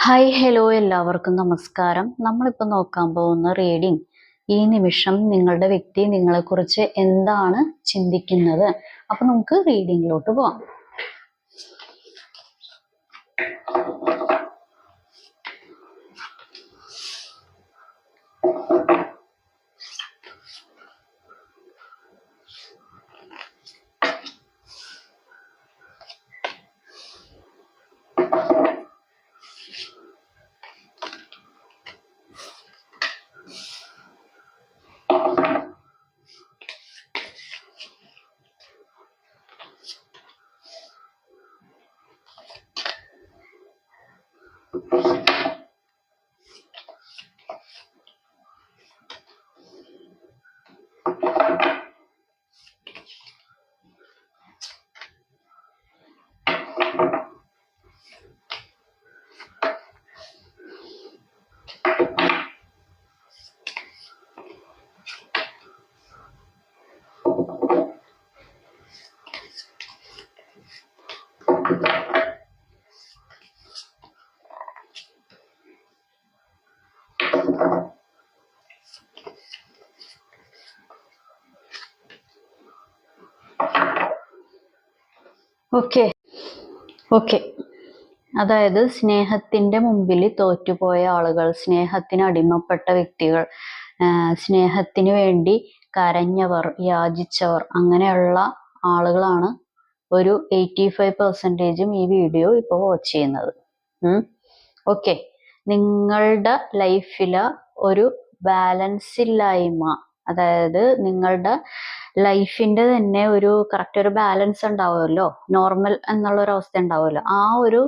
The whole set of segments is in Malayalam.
ഹായ് ഹലോ എല്ലാവർക്കും നമസ്കാരം. നമ്മളിപ്പോൾ നോക്കാൻ പോകുന്ന റീഡിംഗ് ഈ നിമിഷം നിങ്ങളുടെ വ്യക്തി നിങ്ങളെക്കുറിച്ച് എന്താണ് ചിന്തിക്കുന്നത്. അപ്പൊ നമുക്ക് റീഡിങ്ങിലോട്ട് പോവാം. ഓക്കെ അതായത് സ്നേഹത്തിന്റെ മുമ്പിൽ തോറ്റുപോയ ആളുകൾ, സ്നേഹത്തിന് അടിമപ്പെട്ട വ്യക്തികൾ, സ്നേഹത്തിന് വേണ്ടി കരഞ്ഞവർ, യാചിച്ചവർ, അങ്ങനെയുള്ള ആളുകളാണ് ഒരു 85% ഈ വീഡിയോ ഇപ്പോൾ വാച്ച് ചെയ്യുന്നത്. ഓക്കെ, നിങ്ങളുടെ ലൈഫില് ഒരു ബാലൻസ് ഇല്ലായ്മ, അതായത് നിങ്ങളുടെ ലൈഫിന്റെ തന്നെ ഒരു കറക്റ്റ് ഒരു ബാലൻസ് ഉണ്ടാവുമല്ലോ, നോർമൽ എന്നുള്ള ഒരു അവസ്ഥ ഉണ്ടാവുമല്ലോ. ആ ഒരു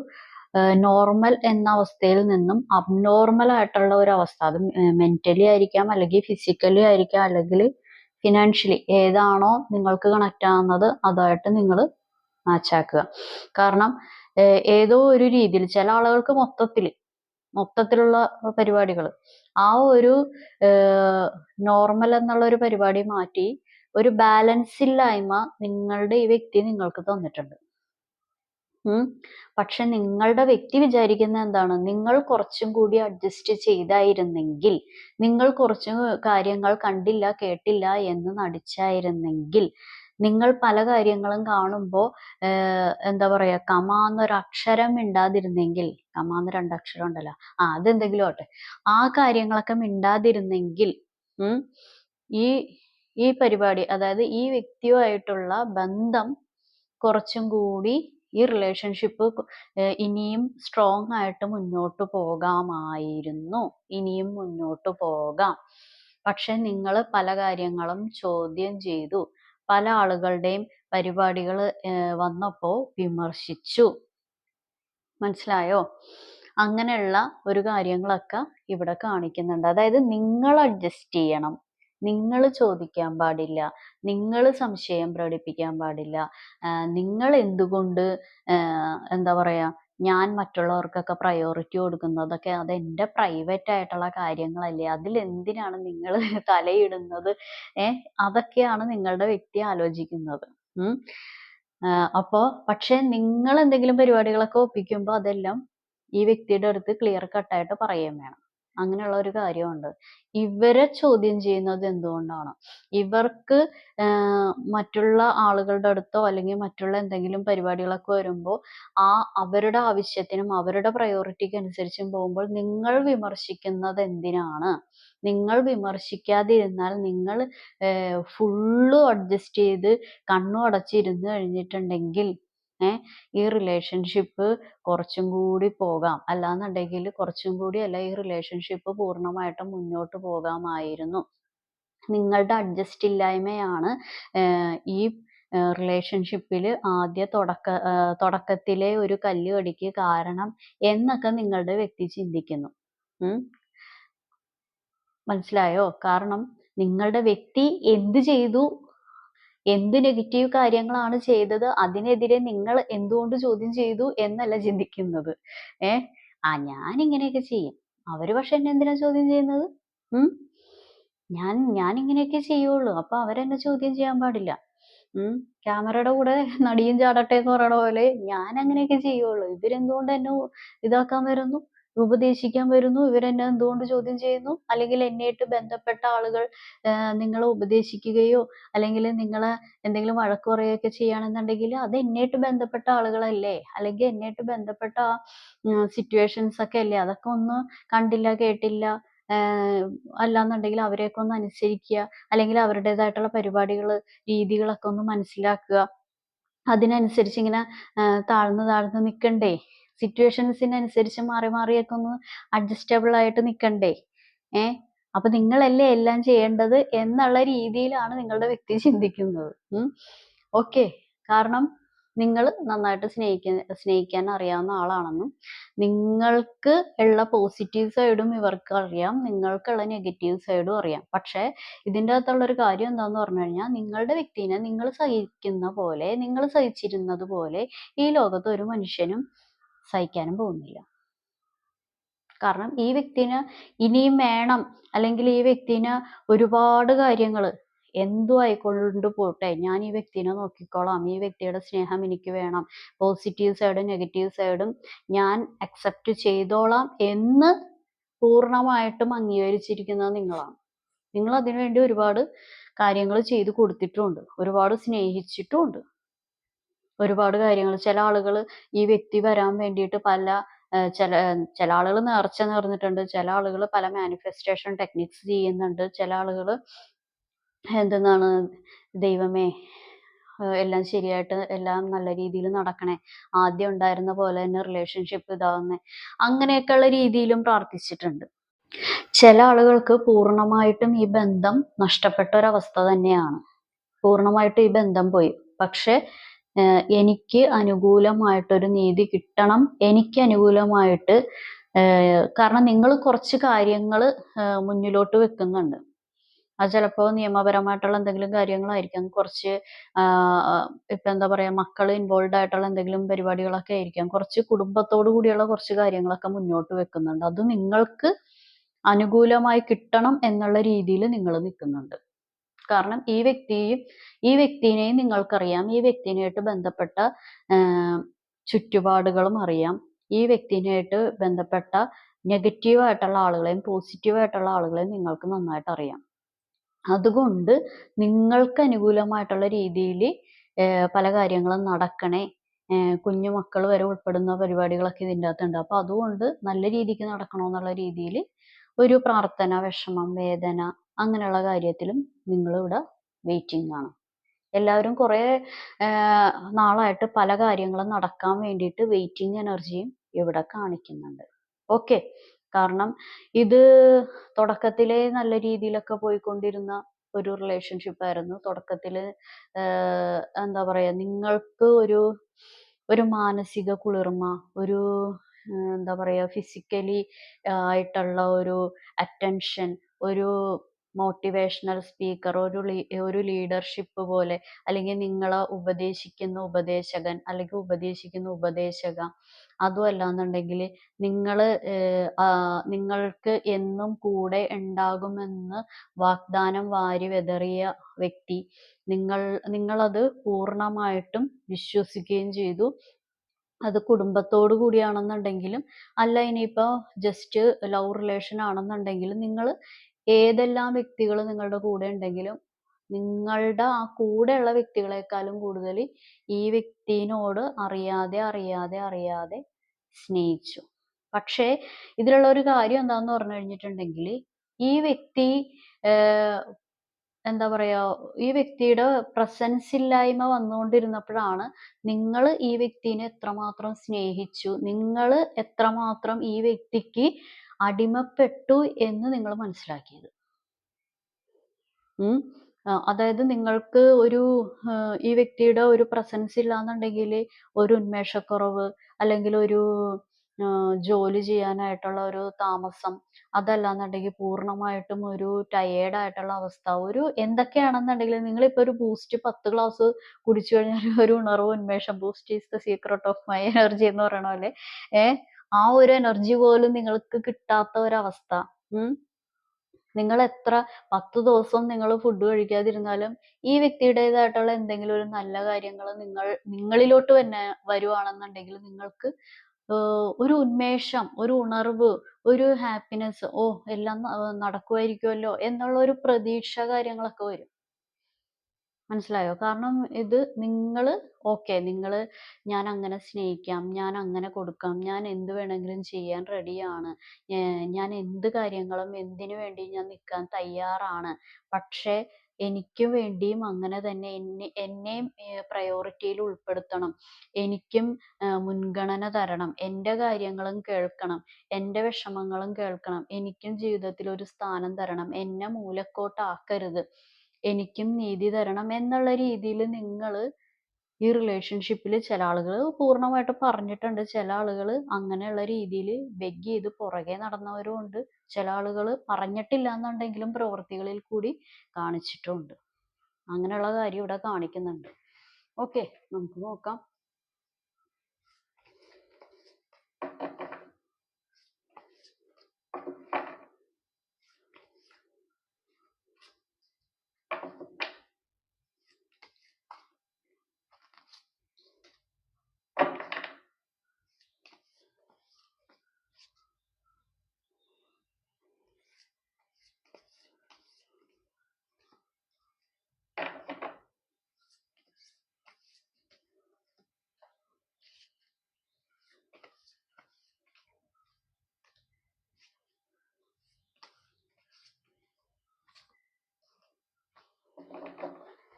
നോർമൽ എന്ന അവസ്ഥയിൽ നിന്നും അബ്നോർമൽ ആയിട്ടുള്ള ഒരു അവസ്ഥ, അത് മെന്റലി ആയിരിക്കാം, അല്ലെങ്കിൽ ഫിസിക്കലി ആയിരിക്കാം, അല്ലെങ്കിൽ ഫിനാൻഷ്യലി, ഏതാണോ നിങ്ങൾക്ക് കണക്ട് ആവുന്നത് അതായിട്ട് നിങ്ങൾ മാച്ചാക്കുക. കാരണം ഏതോ ഒരു രീതിയിൽ ചില ആളുകൾക്ക് മൊത്തത്തിലുള്ള പരിപാടികൾ, ആ ഒരു നോർമൽ എന്നുള്ള ഒരു പരിപാടി മാറ്റി ഒരു ബാലൻസ് ഇല്ലായ്മ നിങ്ങളുടെ ഈ വ്യക്തി നിങ്ങൾക്ക് തന്നിട്ടുണ്ട്. പക്ഷെ നിങ്ങളുടെ വ്യക്തി വിചാരിക്കുന്ന എന്താണ്, നിങ്ങൾ കുറച്ചും കൂടി അഡ്ജസ്റ്റ് ചെയ്തായിരുന്നെങ്കിൽ, നിങ്ങൾ കുറച്ച് കാര്യങ്ങൾ കണ്ടില്ല കേട്ടില്ല എന്ന് നടിച്ചായിരുന്നെങ്കിൽ, നിങ്ങൾ പല കാര്യങ്ങളും കാണുമ്പോൾ എന്താ പറയാ, കമാന്നൊരു അക്ഷരം മിണ്ടാതിരുന്നെങ്കിൽ, കമാന്ന് 2 അക്ഷരം ഉണ്ടല്ലോ, അതെന്തെങ്കിലും ആട്ടെ, ആ കാര്യങ്ങളൊക്കെ മിണ്ടാതിരുന്നെങ്കിൽ ഈ ഈ പരിപാടി, അതായത് ഈ വ്യക്തിയുമായിട്ടുള്ള ബന്ധം കുറച്ചും കൂടി, ഈ റിലേഷൻഷിപ്പ് ഇനിയും സ്ട്രോങ് ആയിട്ട് മുന്നോട്ട് പോകാമായിരുന്നു, ഇനിയും മുന്നോട്ട് പോകാം. പക്ഷെ നിങ്ങൾ പല കാര്യങ്ങളും ചോദ്യം ചെയ്തു, പല ആളുകളുടെയും പരിപാടികൾ വന്നപ്പോൾ വിമർശിച്ചു. മനസ്സിലായോ? അങ്ങനെയുള്ള ഒരു കാര്യങ്ങളൊക്കെ ഇവിടെ കാണിക്കുന്നുണ്ട്. അതായത് നിങ്ങൾ അഡ്ജസ്റ്റ് ചെയ്യണം, നിങ്ങൾ ചോദിക്കാൻ പാടില്ല, നിങ്ങൾ സംശയം പ്രകടിപ്പിക്കാൻ പാടില്ല. നിങ്ങൾ എന്തുകൊണ്ട് എന്താ പറയാ, ഞാൻ മറ്റുള്ളവർക്കൊക്കെ പ്രയോറിറ്റി കൊടുക്കുന്നതൊക്കെ അത് എൻ്റെ പ്രൈവറ്റ് ആയിട്ടുള്ള കാര്യങ്ങളല്ലേ, അതിലെന്തിനാണ് നിങ്ങൾ തലയിടുന്നത്? അതൊക്കെയാണ് നിങ്ങളുടെ വ്യക്തി ആലോചിക്കുന്നത്. പക്ഷെ നിങ്ങൾ എന്തെങ്കിലും പരിപാടികളൊക്കെ ഒപ്പിക്കുമ്പോൾ അതെല്ലാം ഈ വ്യക്തിയുടെ അടുത്ത് ക്ലിയർ കട്ടായിട്ട് പറയുകയും വേണം. അങ്ങനെയുള്ള ഒരു കാര്യമുണ്ട്. ഇവരെ ചോദ്യം ചെയ്യുന്നത് എന്തുകൊണ്ടാണ്? ഇവർക്ക് മറ്റുള്ള ആളുകളുടെ അടുത്തോ അല്ലെങ്കിൽ മറ്റുള്ള എന്തെങ്കിലും പരിപാടികളൊക്കെ വരുമ്പോൾ അവരുടെ ആവശ്യത്തിനും അവരുടെ പ്രയോറിറ്റിക്ക് അനുസരിച്ചും പോകുമ്പോൾ നിങ്ങൾ വിമർശിക്കുന്നത് എന്തിനാണ്? നിങ്ങൾ വിമർശിക്കാതിരുന്നാൽ, നിങ്ങൾ ഫുള്ള് അഡ്ജസ്റ്റ് ചെയ്ത് കണ്ണും അടച്ചിരുന്ന് കഴിഞ്ഞിട്ടുണ്ടെങ്കിൽ ഈ റിലേഷൻഷിപ്പ് കുറച്ചും കൂടി പോകാം. അല്ലാന്നുണ്ടെങ്കിൽ കുറച്ചും കൂടി അല്ല, ഈ റിലേഷൻഷിപ്പ് പൂർണ്ണമായിട്ടും മുന്നോട്ട് പോകാമായിരുന്നു. നിങ്ങളുടെ അഡ്ജസ്റ്റ് ഇല്ലായ്മയാണ് ഈ റിലേഷൻഷിപ്പിൽ തുടക്കത്തിലെ ഒരു കല്ല് കടിക്ക് കാരണം എന്നൊക്കെ നിങ്ങളുടെ വ്യക്തി ചിന്തിക്കുന്നു. മനസ്സിലായോ? കാരണം നിങ്ങളുടെ വ്യക്തി എന്ത് ചെയ്തു, എന്ത് നെഗറ്റീവ് കാര്യങ്ങളാണ് ചെയ്തത്, അതിനെതിരെ നിങ്ങൾ എന്തുകൊണ്ട് ചോദ്യം ചെയ്തു എന്നല്ല ചിന്തിക്കുന്നത്. ഞാൻ ഇങ്ങനെയൊക്കെ ചെയ്യും, അവര് പക്ഷെ എന്നെ എന്തിനാ ചോദ്യം ചെയ്യുന്നത്? ഞാൻ ഇങ്ങനെയൊക്കെ ചെയ്യുള്ളൂ, അപ്പൊ അവരെന്നെ ചോദ്യം ചെയ്യാൻ പാടില്ല. ക്യാമറയുടെ കൂടെ നടിയും ചാടട്ടെ എന്ന് പറയണ പോലെ ഞാൻ അങ്ങനെയൊക്കെ ചെയ്യുള്ളൂ, ഇവരെന്തുകൊണ്ട് എന്നെ ഇതാക്കാൻ വരുന്നു? ഉപദേശിക്കാൻ വരുന്നു, ഇവരെന്നെ എന്തുകൊണ്ട് ചോദ്യം ചെയ്യുന്നു? അല്ലെങ്കിൽ എന്നായിട്ട് ബന്ധപ്പെട്ട ആളുകൾ നിങ്ങളെ ഉപദേശിക്കുകയോ അല്ലെങ്കിൽ നിങ്ങളെ എന്തെങ്കിലും വഴക്ക് പറയുകയൊക്കെ ചെയ്യുകയാണെന്നുണ്ടെങ്കിൽ അത് എന്നായിട്ട് ബന്ധപ്പെട്ട ആളുകളല്ലേ? അല്ലെങ്കിൽ എന്നായിട്ട് ബന്ധപ്പെട്ട സിറ്റുവേഷൻസ് ഒക്കെ അല്ലേ? അതൊക്കെ ഒന്ന് കണ്ടില്ല കേട്ടില്ല അല്ലാന്നുണ്ടെങ്കിൽ അവരെയൊക്കെ ഒന്ന് അനുസരിക്കുക, അല്ലെങ്കിൽ അവരുടേതായിട്ടുള്ള പരിപാടികള് രീതികളൊക്കെ ഒന്ന് മനസ്സിലാക്കുക. അതിനനുസരിച്ച് ഇങ്ങനെ താഴ്ന്ന് താഴ്ന്ന് നിക്കണ്ടേ? സിറ്റുവേഷൻസിനനുസരിച്ച് മാറി മാറിയൊക്കെ ഒന്ന് അഡ്ജസ്റ്റബിൾ ആയിട്ട് നിക്കണ്ടേ? അപ്പൊ നിങ്ങളല്ലേ എല്ലാം ചെയ്യേണ്ടത് എന്നുള്ള രീതിയിലാണ് നിങ്ങളുടെ വ്യക്തി ചിന്തിക്കുന്നത്. ഓക്കെ. കാരണം നിങ്ങൾ നന്നായിട്ട് സ്നേഹിക്കാൻ അറിയാവുന്ന ആളാണെന്നും നിങ്ങൾക്ക് ഉള്ള പോസിറ്റീവ് സൈഡും ഇവർക്ക് അറിയാം, നിങ്ങൾക്കുള്ള നെഗറ്റീവ് സൈഡും അറിയാം. പക്ഷെ ഇതിൻ്റെ അകത്തുള്ള ഒരു കാര്യം എന്താന്ന് പറഞ്ഞു കഴിഞ്ഞാൽ, നിങ്ങളുടെ വ്യക്തിനെ നിങ്ങൾ സഹിക്കുന്ന പോലെ, നിങ്ങൾ സഹിച്ചിരുന്നത് പോലെ ഈ ലോകത്ത് ഒരു മനുഷ്യനും സഹിക്കാനും പോകുന്നില്ല. കാരണം ഈ വ്യക്തിന് ഇനിയും വേണം, അല്ലെങ്കിൽ ഈ വ്യക്തിന് ഒരുപാട് കാര്യങ്ങൾ എന്തും ആയിക്കൊണ്ട് പോട്ടെ, ഞാൻ ഈ വ്യക്തിനെ നോക്കിക്കോളാം, ഈ വ്യക്തിയുടെ സ്നേഹം എനിക്ക് വേണം, പോസിറ്റീവ് സൈഡും നെഗറ്റീവ് സൈഡും ഞാൻ അക്സെപ്റ്റ് ചെയ്തോളാം എന്ന് പൂർണ്ണമായിട്ടും അംഗീകരിച്ചിരിക്കുന്നത് നിങ്ങളാണ്. നിങ്ങൾ അതിനുവേണ്ടി ഒരുപാട് കാര്യങ്ങൾ ചെയ്തു കൊടുത്തിട്ടുമുണ്ട്, ഒരുപാട് സ്നേഹിച്ചിട്ടുമുണ്ട്, ഒരുപാട് കാര്യങ്ങൾ. ചില ആളുകൾ ഈ വ്യക്തി വരാൻ വേണ്ടിയിട്ട് ചില ആളുകൾ നേർച്ച നേർന്നിട്ടുണ്ട്, ചില ആളുകൾ പല മാനിഫെസ്റ്റേഷൻ ടെക്നിക്സ് ചെയ്യുന്നുണ്ട്, ചില ആളുകൾ എന്തെന്നാണ് ദൈവമേ എല്ലാം ശരിയായിട്ട് എല്ലാം നല്ല രീതിയിൽ നടക്കണേ, ആദ്യം ഉണ്ടായിരുന്ന പോലെ തന്നെ റിലേഷൻഷിപ്പ് ഇതാവുന്നേ, അങ്ങനെയൊക്കെയുള്ള രീതിയിലും പ്രാർത്ഥിച്ചിട്ടുണ്ട്. ചില ആളുകൾക്ക് പൂർണ്ണമായിട്ടും ഈ ബന്ധം നഷ്ടപ്പെട്ട ഒരവസ്ഥ തന്നെയാണ്. പൂർണ്ണമായിട്ടും ഈ ബന്ധം പോയി. പക്ഷെ എനിക്ക് അനുകൂലമായിട്ടൊരു നീതി കിട്ടണം, എനിക്ക് അനുകൂലമായിട്ട് കാരണം നിങ്ങൾ കുറച്ച് കാര്യങ്ങൾ മുന്നിലോട്ട് വെക്കുന്നുണ്ട്. അത് ചിലപ്പോൾ നിയമപരമായിട്ടുള്ള എന്തെങ്കിലും കാര്യങ്ങളായിരിക്കാം, കുറച്ച് ഇപ്പൊ എന്താ പറയാ, മക്കൾ ഇൻവോൾവ് ആയിട്ടുള്ള എന്തെങ്കിലും പരിപാടികളൊക്കെ ആയിരിക്കാം, കുറച്ച് കുടുംബത്തോടു കൂടിയുള്ള കുറച്ച് കാര്യങ്ങളൊക്കെ മുന്നോട്ട് വെക്കുന്നുണ്ട്. അത് നിങ്ങൾക്ക് അനുകൂലമായി കിട്ടണം എന്നുള്ള രീതിയിൽ നിങ്ങൾ നിൽക്കുന്നുണ്ട്. കാരണം ഈ വ്യക്തിനെയും നിങ്ങൾക്കറിയാം, ഈ വ്യക്തിനായിട്ട് ബന്ധപ്പെട്ട ചുറ്റുപാടുകളും അറിയാം, ഈ വ്യക്തിനായിട്ട് ബന്ധപ്പെട്ട നെഗറ്റീവായിട്ടുള്ള ആളുകളെയും പോസിറ്റീവായിട്ടുള്ള ആളുകളെയും നിങ്ങൾക്ക് നന്നായിട്ട് അറിയാം. അതുകൊണ്ട് നിങ്ങൾക്ക് അനുകൂലമായിട്ടുള്ള രീതിയിൽ പല കാര്യങ്ങളും നടക്കണേ, കുഞ്ഞു മക്കൾ വരെ ഉൾപ്പെടുന്ന പരിപാടികളൊക്കെ ഇതിൻ്റെ അകത്തുണ്ട്. അപ്പൊ അതുകൊണ്ട് നല്ല രീതിക്ക് നടക്കണമെന്നുള്ള രീതിയിൽ ഒരു പ്രാർത്ഥന, വിഷമം, വേദന അങ്ങനെയുള്ള കാര്യത്തിലും നിങ്ങളിവിടെ വെയിറ്റിംഗ് ആണ്. എല്ലാവരും കുറേ നാളായിട്ട് പല കാര്യങ്ങളും നടക്കാൻ വേണ്ടിയിട്ട് വെയിറ്റിംഗ് എനർജിയും ഇവിടെ കാണിക്കുന്നുണ്ട്. ഓക്കെ. കാരണം ഇത് തുടക്കത്തിലേ നല്ല രീതിയിലൊക്കെ പോയിക്കൊണ്ടിരുന്ന ഒരു റിലേഷൻഷിപ്പ് ആയിരുന്നു. തുടക്കത്തിൽ എന്താ പറയാ, നിങ്ങൾക്ക് ഒരു മാനസിക കുളിർമ, ഒരു എന്താ പറയാ, ഫിസിക്കലി ആയിട്ടുള്ള ഒരു അറ്റൻഷൻ, ഒരു മോട്ടിവേഷണൽ സ്പീക്കർ, ഒരു ലീഡർഷിപ്പ് പോലെ, അല്ലെങ്കിൽ നിങ്ങളെ ഉപദേശിക്കുന്ന ഉപദേശകൻ, അല്ലെങ്കിൽ ഉപദേശിക്കുന്ന ഉപദേശക, അതും അല്ലാന്നുണ്ടെങ്കിൽ നിങ്ങൾക്ക് എന്നും കൂടെ ഉണ്ടാകുമെന്ന് വാഗ്ദാനം വാരി വിതറിയ വ്യക്തി, നിങ്ങളത് പൂർണ്ണമായിട്ടും വിശ്വസിക്കുകയും ചെയ്തു. അത് കുടുംബത്തോടു കൂടിയാണെന്നുണ്ടെങ്കിലും, അല്ല ഇനിയിപ്പോ ജസ്റ്റ് ലവ് റിലേഷൻ ആണെന്നുണ്ടെങ്കിലും, നിങ്ങൾ ഏതെല്ലാം വ്യക്തികൾ നിങ്ങളുടെ കൂടെ ഉണ്ടെങ്കിലും നിങ്ങളുടെ ആ കൂടെയുള്ള വ്യക്തികളെക്കാളും കൂടുതൽ ഈ വ്യക്തിനോട് അറിയാതെ സ്നേഹിച്ചു. പക്ഷേ ഇതിലുള്ള ഒരു കാര്യം എന്താന്ന് പറഞ്ഞു കഴിഞ്ഞിട്ടുണ്ടെങ്കിൽ, ഈ വ്യക്തി എന്താ പറയാ, ഈ വ്യക്തിയുടെ പ്രസൻസ് ഇല്ലായ്മ വന്നുകൊണ്ടിരുന്നപ്പോഴാണ് നിങ്ങൾ ഈ വ്യക്തിനെ എത്രമാത്രം സ്നേഹിച്ചു, നിങ്ങൾ എത്രമാത്രം ഈ വ്യക്തിക്ക് അടിമപ്പെട്ടു എന്ന് നിങ്ങൾ മനസ്സിലാക്കിയത്. അതായത് നിങ്ങൾക്ക് ഈ വ്യക്തിയുടെ ഒരു പ്രസൻസ് ഇല്ലാന്നുണ്ടെങ്കിൽ ഒരു ഉന്മേഷക്കുറവ്, അല്ലെങ്കിൽ ഒരു ജോലി ചെയ്യാനായിട്ടുള്ള ഒരു താമസം, അതല്ലാന്നുണ്ടെങ്കിൽ പൂർണ്ണമായിട്ടും ഒരു ടയേർഡ് ആയിട്ടുള്ള അവസ്ഥ, ഒരു എന്തൊക്കെയാണെന്നുണ്ടെങ്കിൽ നിങ്ങളിപ്പോൾ ഒരു ബൂസ്റ്റ് 10 ഗ്ലാസ് കുടിച്ചു കഴിഞ്ഞാൽ ഒരു ഉണർവ്, ഉന്മേഷം, boost is the secret of my energy എന്ന് പറയണ പോലെ ആ ഒരു എനർജി പോലും നിങ്ങൾക്ക് കിട്ടാത്ത ഒരവസ്ഥ. നിങ്ങൾ എത്ര 10 ദിവസം നിങ്ങൾ ഫുഡ് കഴിക്കാതിരുന്നാലും ഈ വ്യക്തിയുടേതായിട്ടുള്ള എന്തെങ്കിലും ഒരു നല്ല കാര്യങ്ങൾ നിങ്ങളിലോട്ട് തന്നെ വരുവാണെന്നുണ്ടെങ്കിൽ നിങ്ങൾക്ക് ഒരു ഉന്മേഷം, ഒരു ഉണർവ്, ഒരു ഹാപ്പിനെസ്, ഓ എല്ലാം നടക്കുമായിരിക്കുമല്ലോ എന്നുള്ള ഒരു പ്രതീക്ഷ കാര്യങ്ങളൊക്കെ വരും. മനസ്സിലായോ? കാരണം ഇത് നിങ്ങള് ഓക്കെ, ഞാൻ അങ്ങനെ സ്നേഹിക്കാം, ഞാൻ അങ്ങനെ കൊടുക്കാം, ഞാൻ എന്ത് വേണമെങ്കിലും ചെയ്യാൻ റെഡിയാണ്. ഞാൻ എന്ത് കാര്യങ്ങളും എന്തിനു വേണ്ടിയും ഞാൻ നിൽക്കാൻ തയ്യാറാണ്. പക്ഷേ എനിക്ക് വേണ്ടിയും അങ്ങനെ തന്നെ എന്നെയും പ്രയോറിറ്റിയിൽ ഉൾപ്പെടുത്തണം. എനിക്കും മുൻഗണന തരണം. എൻ്റെ കാര്യങ്ങളും കേൾക്കണം. എൻ്റെ വിഷമങ്ങളും കേൾക്കണം. എനിക്കും ജീവിതത്തിൽ ഒരു സ്ഥാനം തരണം. എന്നെ മൂലക്കോട്ടാക്കരുത്. എനിക്കും നീതി തരണം എന്നുള്ള രീതിയിൽ നിങ്ങള് ഈ റിലേഷൻഷിപ്പിൽ ചില ആളുകൾ പൂർണ്ണമായിട്ട് പറഞ്ഞിട്ടുണ്ട്. ചില ആളുകൾ അങ്ങനെയുള്ള രീതിയിൽ ബെഗ് ചെയ്ത് പുറകെ നടന്നവരും ഉണ്ട്. ചില ആളുകൾ പറഞ്ഞിട്ടില്ല എന്നുണ്ടെങ്കിലും പ്രവൃത്തികളിൽ കൂടി കാണിച്ചിട്ടുമുണ്ട്. അങ്ങനെയുള്ള കാര്യം ഇവിടെ കാണിക്കുന്നുണ്ട്. ഓക്കെ, നമുക്ക് നോക്കാം.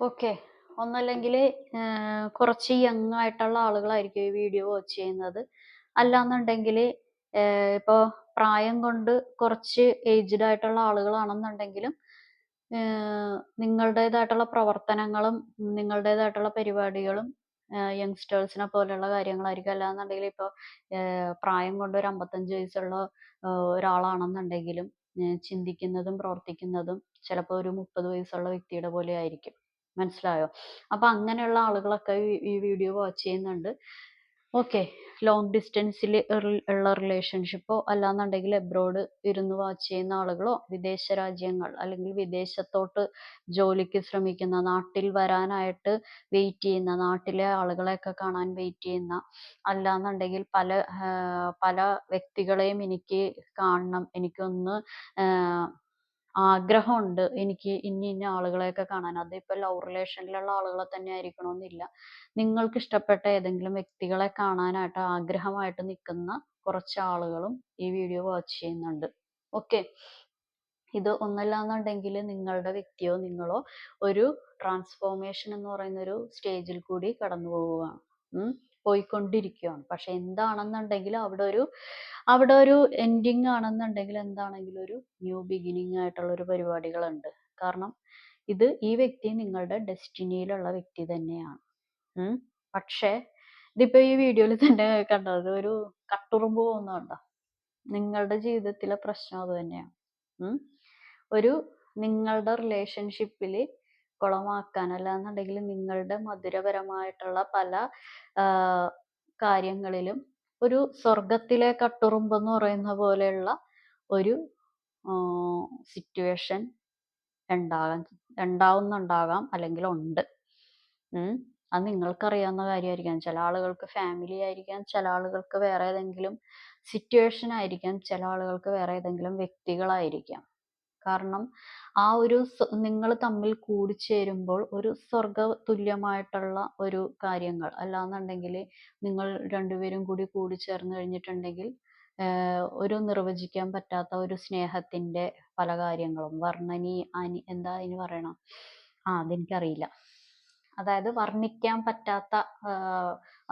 ഓക്കെ, ഒന്നല്ലെങ്കിൽ കുറച്ച് യങ് ആയിട്ടുള്ള ആളുകളായിരിക്കും ഈ വീഡിയോ വാച്ച് ചെയ്യുന്നത്. അല്ലാന്നുണ്ടെങ്കിൽ ഇപ്പോൾ പ്രായം കൊണ്ട് കുറച്ച് ഏജ്ഡ് ആയിട്ടുള്ള ആളുകളാണെന്നുണ്ടെങ്കിലും നിങ്ങളുടേതായിട്ടുള്ള പ്രവർത്തനങ്ങളും നിങ്ങളുടേതായിട്ടുള്ള പരിപാടികളും യങ്സ്റ്റേഴ്സിനെ പോലെയുള്ള കാര്യങ്ങളായിരിക്കും. അല്ലാന്നുണ്ടെങ്കിൽ ഇപ്പോൾ പ്രായം കൊണ്ട് ഒരു 55 വയസ്സുള്ള ഒരാളാണെന്നുണ്ടെങ്കിലും ചിന്തിക്കുന്നതും പ്രവർത്തിക്കുന്നതും ചിലപ്പോൾ ഒരു 30 വയസ്സുള്ള വ്യക്തിയുടെ പോലെ ആയിരിക്കും. മനസ്സിലായോ? അപ്പൊ അങ്ങനെയുള്ള ആളുകളൊക്കെ ഈ വീഡിയോ വാച്ച് ചെയ്യുന്നുണ്ട്. ഓക്കെ, ലോങ് ഡിസ്റ്റൻസിൽ ഉള്ള റിലേഷൻഷിപ്പോ അല്ലാന്നുണ്ടെങ്കിൽ എബ്രോഡ് ഇരുന്ന് വാച്ച് ചെയ്യുന്ന ആളുകളോ, വിദേശ രാജ്യങ്ങൾ അല്ലെങ്കിൽ വിദേശത്തോട്ട് ജോലിക്ക് ശ്രമിക്കുന്ന, നാട്ടിൽ വരാനായിട്ട് വെയിറ്റ് ചെയ്യുന്ന, നാട്ടിലെ ആളുകളെയൊക്കെ കാണാൻ വെയിറ്റ് ചെയ്യുന്ന, അല്ലാന്നുണ്ടെങ്കിൽ പല വ്യക്തികളെയും എനിക്ക് കാണണം, എനിക്കൊന്ന് ആഗ്രഹമുണ്ട്, എനിക്ക് ഇന്ന ആളുകളെയൊക്കെ കാണാൻ. അതിപ്പോൾ ലവ് റിലേഷനിലുള്ള ആളുകളെ തന്നെ ആയിരിക്കണമെന്നില്ല. നിങ്ങൾക്ക് ഇഷ്ടപ്പെട്ട ഏതെങ്കിലും വ്യക്തികളെ കാണാനായിട്ട് ആഗ്രഹമായിട്ട് നിൽക്കുന്ന കുറച്ച് ആളുകളും ഈ വീഡിയോ വാച്ച് ചെയ്യുന്നുണ്ട്. ഓക്കെ, ഇത് ഒന്നല്ലാന്നുണ്ടെങ്കിൽ നിങ്ങളുടെ വ്യക്തിയോ നിങ്ങളോ ഒരു ട്രാൻസ്ഫോർമേഷൻ എന്ന് പറയുന്ന ഒരു സ്റ്റേജിൽ കൂടി കടന്നു പോവുകയാണ്, പോയിക്കൊണ്ടിരിക്കുകയാണ്. പക്ഷെ എന്താണെന്നുണ്ടെങ്കിൽ അവിടെ ഒരു എൻഡിങ് ആണെന്നുണ്ടെങ്കിൽ എന്താണെങ്കിലും ഒരു ന്യൂ ബിഗിനിങ് ആയിട്ടുള്ള ഒരു പരിപാടികളുണ്ട്. കാരണം ഈ വ്യക്തി നിങ്ങളുടെ ഡെസ്റ്റിനിയിലുള്ള വ്യക്തി തന്നെയാണ്. പക്ഷേ ഇതിപ്പോ ഈ വീഡിയോയിൽ തന്നെ കണ്ടത് ഒരു കട്ടുറുമ്പ് പോകുന്നുണ്ടോ? നിങ്ങളുടെ ജീവിതത്തിലെ പ്രശ്നം അത് തന്നെയാണ്. നിങ്ങളുടെ റിലേഷൻഷിപ്പിൽ കുളമാക്കാൻ, അല്ലാന്നുണ്ടെങ്കിൽ നിങ്ങളുടെ മധുരപരമായിട്ടുള്ള പല കാര്യങ്ങളിലും ഒരു സ്വർഗത്തിലെ കട്ടുറുമ്പെന്ന് പറയുന്ന പോലെയുള്ള ഒരു സിറ്റുവേഷൻ ഉണ്ടാവുന്നുണ്ടാകാം, അല്ലെങ്കിൽ ഉണ്ട്. അത് നിങ്ങൾക്കറിയാവുന്ന കാര്യമായിരിക്കാം. ചില ആളുകൾക്ക് ഫാമിലി ആയിരിക്കാം, ചില ആളുകൾക്ക് വേറെ ഏതെങ്കിലും സിറ്റുവേഷൻ ആയിരിക്കാം, ചില ആളുകൾക്ക് വേറെ ഏതെങ്കിലും വ്യക്തികളായിരിക്കാം. കാരണം നിങ്ങൾ തമ്മിൽ കൂടിച്ചേരുമ്പോൾ ഒരു സ്വർഗ തുല്യമായിട്ടുള്ള ഒരു കാര്യങ്ങൾ, അല്ലാന്നുണ്ടെങ്കിൽ നിങ്ങൾ രണ്ടുപേരും കൂടി കൂടിച്ചേർന്ന് കഴിഞ്ഞിട്ടുണ്ടെങ്കിൽ ഒരു നിർവചിക്കാൻ പറ്റാത്ത ഒരു സ്നേഹത്തിന്റെ പല കാര്യങ്ങളും എന്താ അതിന് പറയണം, അതെനിക്കറിയില്ല. അതായത് വർണ്ണിക്കാൻ പറ്റാത്ത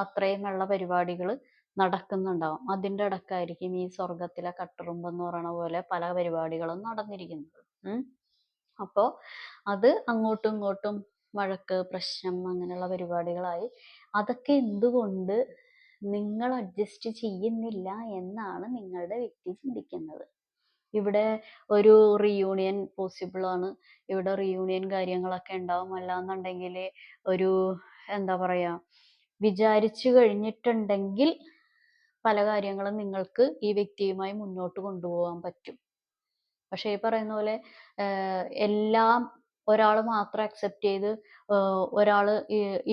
അത്രയുമുള്ള പരിപാടികൾ നടക്കുന്നുണ്ടാവും. അതിൻ്റെ ഇടക്കായിരിക്കും ഈ സ്വർഗത്തിലെ കട്ടുറുമ്പെന്ന് പറയണ പോലെ പല പരിപാടികളും നടന്നിരിക്കുന്നത്. അപ്പോൾ അത് അങ്ങോട്ടും ഇങ്ങോട്ടും വഴക്ക്, പ്രശ്നം, അങ്ങനെയുള്ള പരിപാടികളായി. അതൊക്കെ എന്തുകൊണ്ട് നിങ്ങൾ അഡ്ജസ്റ്റ് ചെയ്യുന്നില്ല എന്നാണ് നിങ്ങളുടെ വ്യക്തി ചിന്തിക്കുന്നത്. ഇവിടെ ഒരു റീയൂണിയൻ പോസിബിൾ ആണ്. ഇവിടെ റീയൂണിയൻ കാര്യങ്ങളൊക്കെ ഉണ്ടാവും. അല്ലാന്നുണ്ടെങ്കിൽ ഒരു എന്താ പറയാ, വിചാരിച്ചു കഴിഞ്ഞിട്ടുണ്ടെങ്കിൽ പല കാര്യങ്ങളും നിങ്ങൾക്ക് ഈ വ്യക്തിയുമായി മുന്നോട്ട് കൊണ്ടുപോകാൻ പറ്റും. പക്ഷെ ഈ പറയുന്ന പോലെ എല്ലാം ഒരാൾ മാത്രം അക്സെപ്റ്റ് ചെയ്ത് ഒരാൾ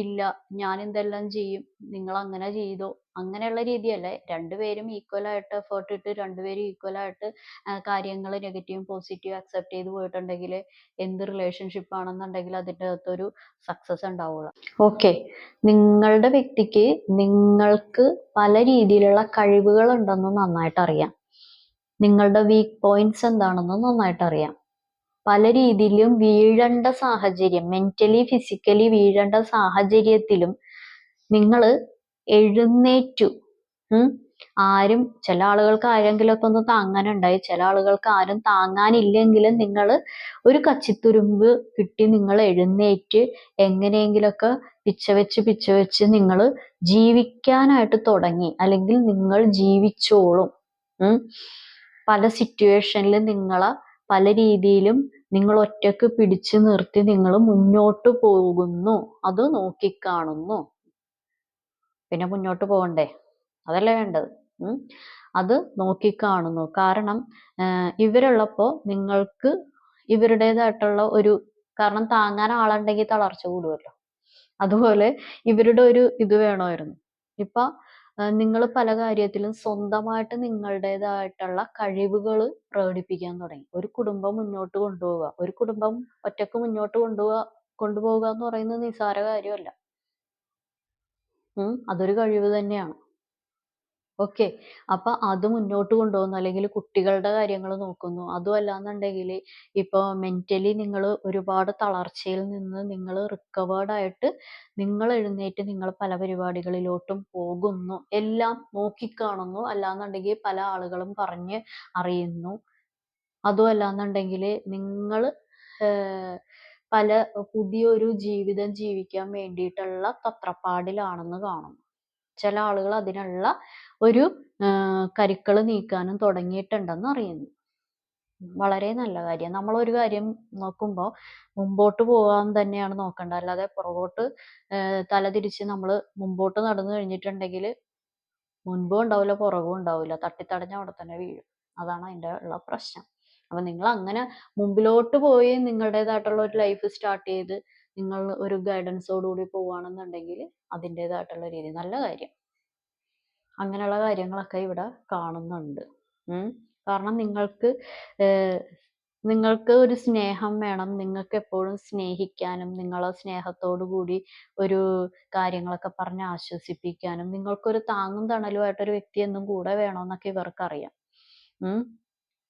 ഇല്ല, ഞാൻ എന്തെല്ലാം ചെയ്യും, നിങ്ങൾ അങ്ങനെ ചെയ്തോ, അങ്ങനെയുള്ള രീതിയല്ല. രണ്ടുപേരും ഈക്വലായിട്ട് എഫേർട്ട് ഇട്ട് രണ്ടുപേരും ഈക്വലായിട്ട് കാര്യങ്ങൾ നെഗറ്റീവും പോസിറ്റീവും അക്സെപ്റ്റ് ചെയ്ത് പോയിട്ടുണ്ടെങ്കിൽ എന്ത് റിലേഷൻഷിപ്പ് ആണെന്നുണ്ടെങ്കിൽ അതിൻ്റെ അകത്തൊരു സക്സസ് ഉണ്ടാവുള്ളൂ. ഓക്കെ, നിങ്ങളുടെ വ്യക്തിക്ക് നിങ്ങൾക്ക് പല രീതിയിലുള്ള കഴിവുകൾ ഉണ്ടെന്ന് നന്നായിട്ട് അറിയാം. നിങ്ങളുടെ വീക്ക് പോയിന്റ്സ് എന്താണെന്ന് നന്നായിട്ട് അറിയാം. പല രീതിയിലും വീഴേണ്ട സാഹചര്യം, മെന്റലി ഫിസിക്കലി വീഴേണ്ട സാഹചര്യത്തിലും നിങ്ങൾ എഴുന്നേറ്റു. ആരും, ചില ആളുകൾക്ക് ആരെങ്കിലുമൊക്കെ ഒന്ന് താങ്ങാനുണ്ടായി, ചില ആളുകൾക്ക് ആരും താങ്ങാനില്ലെങ്കിലും നിങ്ങൾ ഒരു കച്ചിത്തുരുമ്പ് കിട്ടി നിങ്ങൾ എഴുന്നേറ്റ് എങ്ങനെയെങ്കിലൊക്കെ പിച്ച വെച്ച് നിങ്ങൾ ജീവിക്കാനായിട്ട് തുടങ്ങി. അല്ലെങ്കിൽ നിങ്ങൾ ജീവിച്ചോളും. പല സിറ്റുവേഷനിലും നിങ്ങളെ പല രീതിയിലും നിങ്ങൾ ഒറ്റക്ക് പിടിച്ചു നിർത്തി നിങ്ങൾ മുന്നോട്ട് പോകുന്നു. അത് നോക്കിക്കാണുന്നു. പിന്നെ മുന്നോട്ട് പോകണ്ടേ? അതല്ലേ വേണ്ടത്. അത് നോക്കിക്കാണുന്നു. കാരണം ഇവരുള്ളപ്പോൾ നിങ്ങൾക്ക് ഇവരുടേതായിട്ടുള്ള ഒരു, കാരണം താങ്ങാൻ ആളുണ്ടെങ്കിൽ തളർച്ച കൂടുമല്ലോ. അതുപോലെ ഇവരുടെ ഒരു ഇത് വേണമായിരുന്നു. ഇപ്പൊ നിങ്ങൾ പല കാര്യത്തിലും സ്വന്തമായിട്ട് നിങ്ങളുടേതായിട്ടുള്ള കഴിവുകൾ പ്രകടിപ്പിക്കാൻ തുടങ്ങി. ഒരു കുടുംബം മുന്നോട്ട് കൊണ്ടുപോവുക, ഒരു കുടുംബം ഒറ്റക്ക് മുന്നോട്ട് കൊണ്ടുപോവുക എന്ന് പറയുന്നത് നിസ്സാര കാര്യമല്ല. അതൊരു കഴിവ് തന്നെയാണ്. ഓക്കെ, അപ്പൊ അത് മുന്നോട്ട് കൊണ്ടുപോകുന്നു. അല്ലെങ്കിൽ കുട്ടികളുടെ കാര്യങ്ങൾ നോക്കുന്നു. അതും അല്ലാന്നുണ്ടെങ്കിൽ ഇപ്പൊ മെന്റലി നിങ്ങൾ ഒരുപാട് തളർച്ചയിൽ നിന്ന് നിങ്ങൾ റിക്കവേർഡ് ആയിട്ട് നിങ്ങൾ എഴുന്നേറ്റ് നിങ്ങൾ പല പരിപാടികളിലോട്ടും പോകുന്നു. എല്ലാം നോക്കിക്കാണുന്നു. അല്ലാന്നുണ്ടെങ്കിൽ പല ആളുകളും പറഞ്ഞ് അറിയുന്നു. അതും അല്ലാന്നുണ്ടെങ്കിൽ നിങ്ങൾ പല പുതിയൊരു ജീവിതം ജീവിക്കാൻ വേണ്ടിയിട്ടുള്ള തത്രപ്പാടിലാണെന്ന് കാണുന്നു. ചില ആളുകൾ അതിനുള്ള ഒരു കരുക്കൾ നീക്കാനും തുടങ്ങിയിട്ടുണ്ടെന്ന് അറിയുന്നു. വളരെ നല്ല കാര്യം. നമ്മളൊരു കാര്യം നോക്കുമ്പോൾ മുമ്പോട്ട് പോകാൻ തന്നെയാണ് നോക്കേണ്ടത്. അല്ലാതെ പുറകോട്ട് തലതിരിച്ച് നമ്മൾ മുമ്പോട്ട് നടന്നു കഴിഞ്ഞിട്ടുണ്ടെങ്കിൽ മുൻപും ഉണ്ടാവില്ല, പുറകും ഉണ്ടാവില്ല. തട്ടിത്തടഞ്ഞ അവിടെ തന്നെ വീഴും. അതാണ് അതിൻ്റെ ഉള്ള പ്രശ്നം. അപ്പൊ നിങ്ങൾ അങ്ങനെ മുമ്പിലോട്ട് പോയി നിങ്ങളുടേതായിട്ടുള്ള ഒരു ലൈഫ് സ്റ്റാർട്ട് ചെയ്ത് നിങ്ങൾ ഒരു ഗൈഡൻസോടുകൂടി പോവുകയാണെന്നുണ്ടെങ്കിൽ അതിൻ്റെതായിട്ടുള്ള രീതി, നല്ല കാര്യം. അങ്ങനെയുള്ള കാര്യങ്ങളൊക്കെ ഇവിടെ കാണുന്നുണ്ട്. കാരണം നിങ്ങൾക്ക് ഒരു സ്നേഹം വേണം. നിങ്ങൾക്ക് എപ്പോഴും സ്നേഹിക്കാനും നിങ്ങളെ സ്നേഹത്തോടു കൂടി ഒരു കാര്യങ്ങളൊക്കെ പറഞ്ഞ് ആശ്വസിപ്പിക്കാനും നിങ്ങൾക്കൊരു താങ്ങും തണലുമായിട്ടൊരു വ്യക്തി എന്നും കൂടെ വേണമെന്നൊക്കെ ഇവർക്കറിയാം.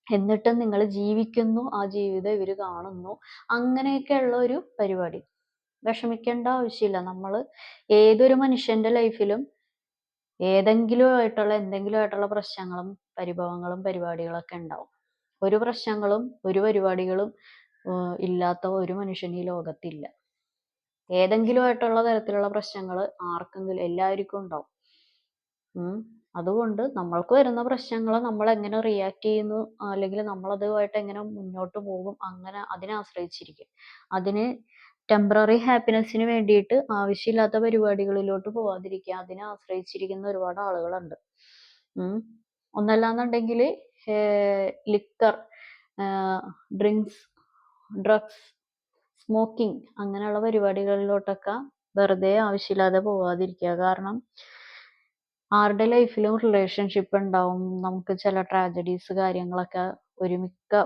എന്നിട്ടും നിങ്ങൾ ജീവിക്കുന്നു, ആ ജീവിതം ഇവർ കാണുന്നു. അങ്ങനെയൊക്കെയുള്ള ഒരു പരിപാടി. വിഷമിക്കേണ്ട ആവശ്യമില്ല. നമ്മൾ ഏതൊരു മനുഷ്യന്റെ ലൈഫിലും എന്തെങ്കിലും ആയിട്ടുള്ള പ്രശ്നങ്ങളും പരിഭവങ്ങളും പരിപാടികളൊക്കെ ഉണ്ടാവും. ഒരു പ്രശ്നങ്ങളും ഒരു പരിപാടികളും ഇല്ലാത്ത ഒരു മനുഷ്യൻ ഈ ലോകത്തില്ല. ഏതെങ്കിലും ആയിട്ടുള്ള തരത്തിലുള്ള പ്രശ്നങ്ങൾ ആർക്കെങ്കിലും, എല്ലാവർക്കും ഉണ്ടാവും. അതുകൊണ്ട് നമ്മൾക്ക് വരുന്ന പ്രശ്നങ്ങൾ നമ്മൾ എങ്ങനെ റിയാക്ട് ചെയ്യുന്നു, അല്ലെങ്കിൽ നമ്മൾ അതുമായിട്ട് എങ്ങനെ മുന്നോട്ട് പോകും, അങ്ങനെ അതിനെ ആശ്രയിച്ചിരിക്കും. അതിന് ടെമ്പററി ഹാപ്പിനെസ്സിന് വേണ്ടിയിട്ട് ആവശ്യമില്ലാത്ത പരിപാടികളിലോട്ട് പോവാതിരിക്കുക. അതിനെ ആശ്രയിച്ചിരിക്കുന്ന ഒരുപാട് ആളുകളുണ്ട്. ഒന്നല്ലാന്നുണ്ടെങ്കിൽ ലിക്കർ, ഡ്രഗ്സ്, സ്മോക്കിംഗ് അങ്ങനെയുള്ള പരിപാടികളിലോട്ടൊക്കെ വെറുതെ ആവശ്യമില്ലാതെ പോവാതിരിക്കുക. കാരണം ആരുടെ ലൈഫിലും റിലേഷൻഷിപ്പ് ഉണ്ടാവും. നമുക്ക് ചില ട്രാജഡീസ് കാര്യങ്ങളൊക്കെ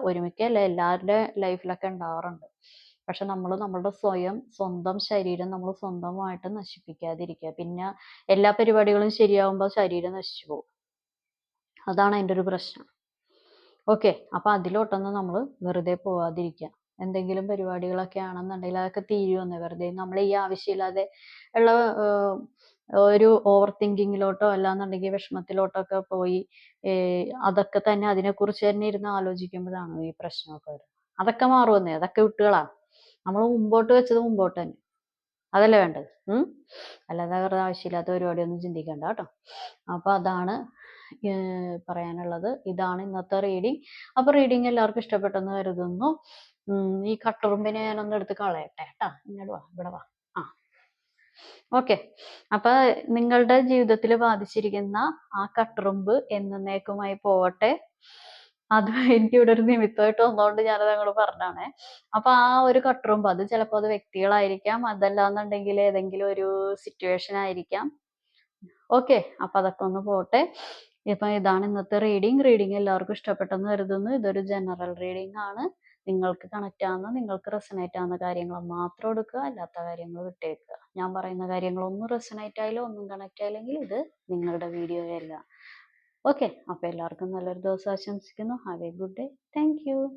ഒരുമിക്കല്ല എല്ലാവരുടെ ലൈഫിലൊക്കെ ഉണ്ടാവാറുണ്ട്. പക്ഷെ നമ്മൾ നമ്മളുടെ സ്വന്തം ശരീരം നമ്മൾ സ്വന്തമായിട്ട് നശിപ്പിക്കാതിരിക്കുക. പിന്നെ എല്ലാ പരിപാടികളും ശരിയാവുമ്പോൾ ശരീരം നശിച്ചു പോകും. അതാണ് അതിൻ്റെ ഒരു പ്രശ്നം. ഓക്കെ, അപ്പൊ അതിലോട്ടൊന്നും നമ്മൾ വെറുതെ പോവാതിരിക്കുക. എന്തെങ്കിലും പരിപാടികളൊക്കെ ആണെന്നുണ്ടെങ്കിൽ അതൊക്കെ തീരുമെന്ന്. വെറുതെ നമ്മൾ ഈ ആവശ്യമില്ലാതെ ഉള്ള ഒരു ഓവർ തിങ്കിങ്ങിലോട്ടോ അല്ലാന്നുണ്ടെങ്കിൽ വിഷമത്തിലോട്ടൊക്കെ പോയി അതൊക്കെ തന്നെ അതിനെക്കുറിച്ച് തന്നെ ഇരുന്ന് ആലോചിക്കുമ്പോഴാണ് ഈ പ്രശ്നമൊക്കെ വരുന്നത്. അതൊക്കെ മാറുമെന്നേ, അതൊക്കെ വിട്ടുകളാ. നമ്മൾ മുമ്പോട്ട് വെച്ചത് മുമ്പോട്ട് തന്നെ, അതല്ലേ വേണ്ടത്. അല്ലാതെ വെറുതെ ആവശ്യമില്ലാത്ത പരിപാടിയൊന്നും ചിന്തിക്കണ്ട കേട്ടോ. അപ്പൊ അതാണ് പറയാനുള്ളത്. ഇതാണ് ഇന്നത്തെ റീഡിങ്. അപ്പൊ റീഡിങ് എല്ലാവർക്കും ഇഷ്ടപ്പെട്ടെന്ന് കരുതുന്നു. ഈ കട്ടുറുമ്പിനെ ഞാനൊന്ന് എടുത്ത് കളയട്ടെ കേട്ടാ. ഇങ്ങോട്ട് വാ, ഇവിടെ വാ. ഓക്കെ, അപ്പൊ നിങ്ങളുടെ ജീവിതത്തിൽ ബാധിച്ചിരിക്കുന്ന ആ കട്ടുറുമ്പ് എന്നേക്കുമായി പോവട്ടെ. അത് എനിക്ക് ഇവിടെ ഒരു നിമിത്തമായിട്ട് വന്നതുകൊണ്ട് ഞാനത് അങ്ങോട്ട് പറഞ്ഞാണേ. അപ്പൊ ആ ഒരു കട്ടുറുമ്പ്, അത് ചിലപ്പോൾ അത് വ്യക്തികളായിരിക്കാം, അതല്ലാന്നുണ്ടെങ്കിൽ ഏതെങ്കിലും ഒരു സിറ്റുവേഷൻ ആയിരിക്കാം. ഓക്കെ, അപ്പൊ അതൊക്കെ ഒന്ന് പോട്ടെ. ഇപ്പൊ ഇതാണ് ഇന്നത്തെ റീഡിങ് എല്ലാവർക്കും ഇഷ്ടപ്പെട്ടെന്ന് കരുതുന്നു. ഇതൊരു ജനറൽ റീഡിംഗ് ആണ്. നിങ്ങൾക്ക് കണക്റ്റ് ആവുന്ന, നിങ്ങൾക്ക് റെസനേറ്റ് ആവുന്ന കാര്യങ്ങൾ മാത്രം എടുക്കുക, അല്ലാത്ത കാര്യങ്ങൾ വിട്ടേക്കുക. ഞാൻ പറയുന്ന കാര്യങ്ങളൊന്നും റെസനേറ്റ് ആയില്ല, ഒന്നും കണക്റ്റ് ആയില്ലെങ്കിൽ ഇത് നിങ്ങളുടെ വീഡിയോ അല്ല. ഓക്കെ, അപ്പൊ എല്ലാവർക്കും നല്ലൊരു ദിവസം ആശംസിക്കുന്നു. Have A good day. Thank you.